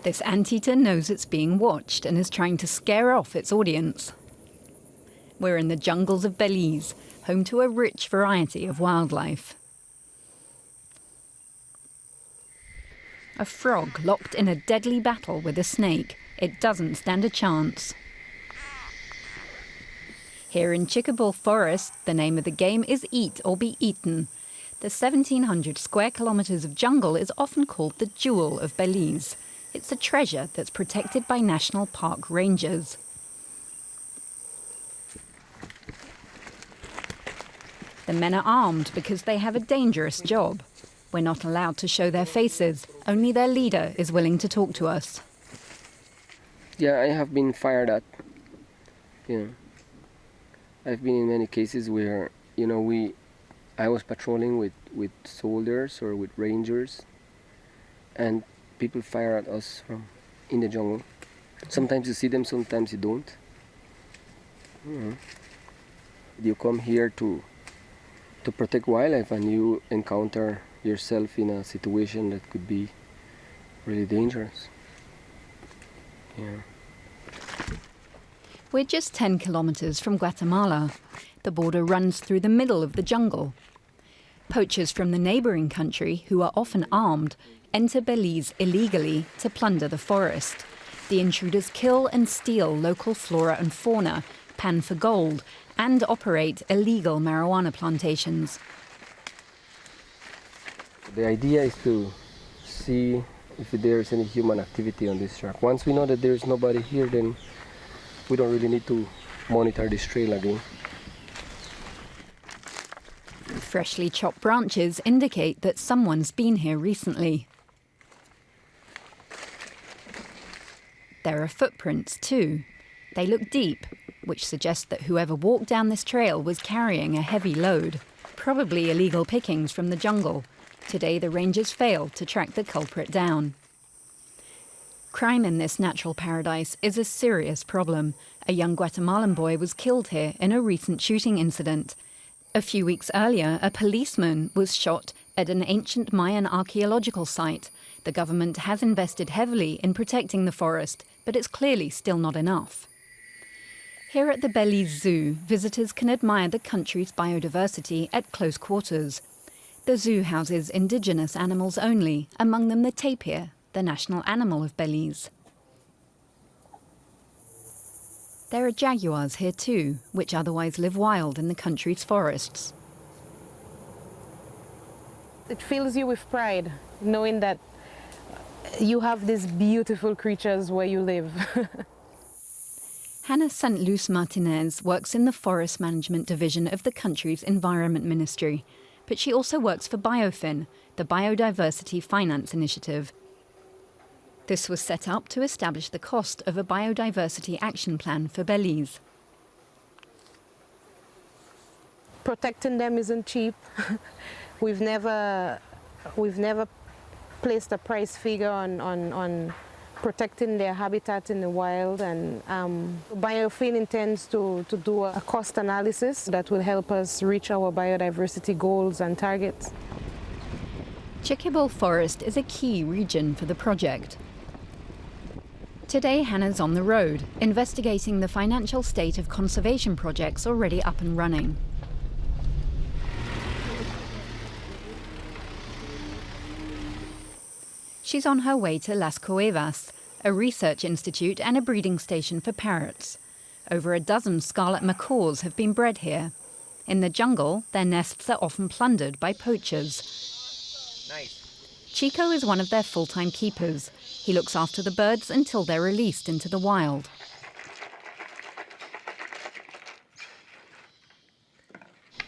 This anteater knows it's being watched and is trying to scare off its audience. We're in the jungles of Belize, home to a rich variety of wildlife. A frog locked in a deadly battle with a snake. It doesn't stand a chance. Here in Chiquibul Forest, the name of the game is eat or be eaten. The 1,700 square kilometres of jungle is often called the jewel of Belize. It's a treasure that's protected by national park rangers. The men are armed because they have a dangerous job. We're not allowed to show their faces. Only their leader is willing to talk to us. Yeah, I have been fired at. I've been in many cases where, I was patrolling with soldiers or with rangers, and people fire at us from in the jungle. Sometimes you see them, sometimes you don't. You come here to protect wildlife, and you encounter yourself in a situation that could be really dangerous. Yeah. We're just 10 kilometres from Guatemala. The border runs through the middle of the jungle. Poachers from the neighbouring country, who are often armed, enter Belize illegally to plunder the forest. The intruders kill and steal local flora and fauna, pan for gold, and operate illegal marijuana plantations. The idea is to see if there's any human activity on this track. Once we know that there's nobody here, then we don't really need to monitor this trail again. Freshly chopped branches indicate that someone's been here recently. There are footprints too. They look deep, which suggests that whoever walked down this trail was carrying a heavy load, probably illegal pickings from the jungle. Today the rangers failed to track the culprit down. Crime in this natural paradise is a serious problem. A young Guatemalan boy was killed here in a recent shooting incident. A few weeks earlier, a policeman was shot at an ancient Mayan archaeological site. The government has invested heavily in protecting the forest, but it's clearly still not enough. Here at the Belize Zoo, visitors can admire the country's biodiversity at close quarters. The zoo houses indigenous animals only, among them the tapir, the national animal of Belize. There are jaguars here too, which otherwise live wild in the country's forests. It fills you with pride, knowing that you have these beautiful creatures where you live. Hannah St. Luce Martinez works in the Forest Management Division of the country's Environment Ministry, but she also works for BioFin, the Biodiversity Finance Initiative. This was set up to establish the cost of a biodiversity action plan for Belize. Protecting them isn't cheap. We've never placed a price figure on protecting their habitat in the wild, and BioFin intends to do a cost analysis that will help us reach our biodiversity goals and targets. Chiquibul Forest is a key region for the project. Today, Hannah's on the road, investigating the financial state of conservation projects already up and running. She's on her way to Las Cuevas, a research institute and a breeding station for parrots. Over a dozen scarlet macaws have been bred here. In the jungle, their nests are often plundered by poachers. Nice. Chico is one of their full-time keepers. He looks after the birds until they're released into the wild.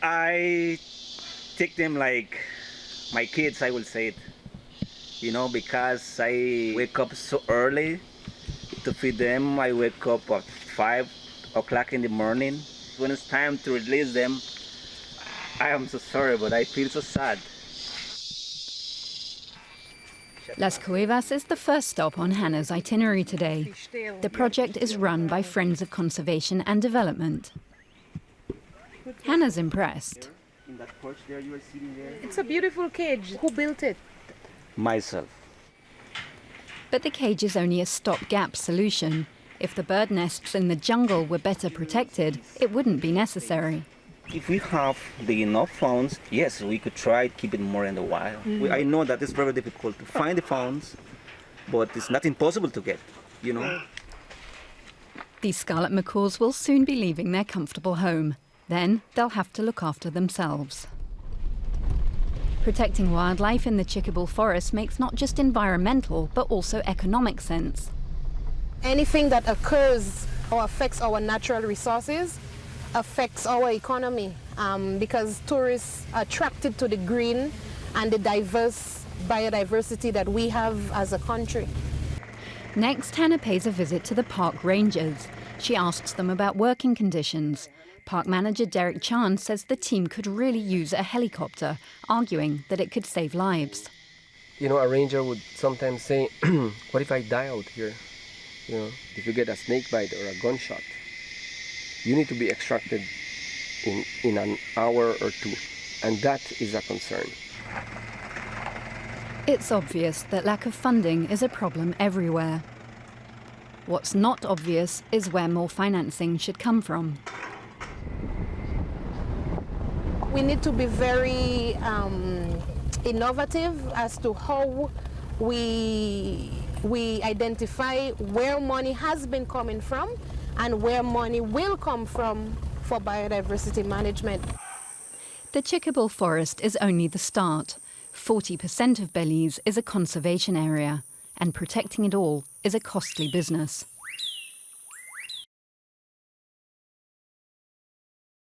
I take them like my kids, I will say it. Because I wake up so early to feed them. I wake up at 5 o'clock in the morning. When it's time to release them, I am so sorry, but I feel so sad. Las Cuevas is the first stop on Hannah's itinerary today. The project is run by Friends of Conservation and Development. Hannah's impressed. It's a beautiful cage. Who built it? Myself. But the cage is only a stopgap solution. If the bird nests in the jungle were better protected, it wouldn't be necessary. If we have the enough fawns, yes, we could try to keep it more in the wild. I know that it's very difficult to find the fawns, but it's not impossible to get, you know. These scarlet macaws will soon be leaving their comfortable home. Then they'll have to look after themselves. Protecting wildlife in the Chiquibul forest makes not just environmental, but also economic sense. Anything that occurs or affects our natural resources affects our economy because tourists are attracted to the green and the diverse biodiversity that we have as a country. Next, Hannah pays a visit to the park rangers. She asks them about working conditions. Park manager Derek Chan says the team could really use a helicopter, arguing that it could save lives. You know, a ranger would sometimes say, what if I die out here? You know, if you get a snake bite or a gunshot, you need to be extracted in an hour or two, and that is a concern. It's obvious that lack of funding is a problem everywhere. What's not obvious is where more financing should come from. We need to be very innovative as to how we identify where money has been coming from and where money will come from for biodiversity management. The Chiquibul forest is only the start. 40% of Belize is a conservation area, and protecting it all is a costly business.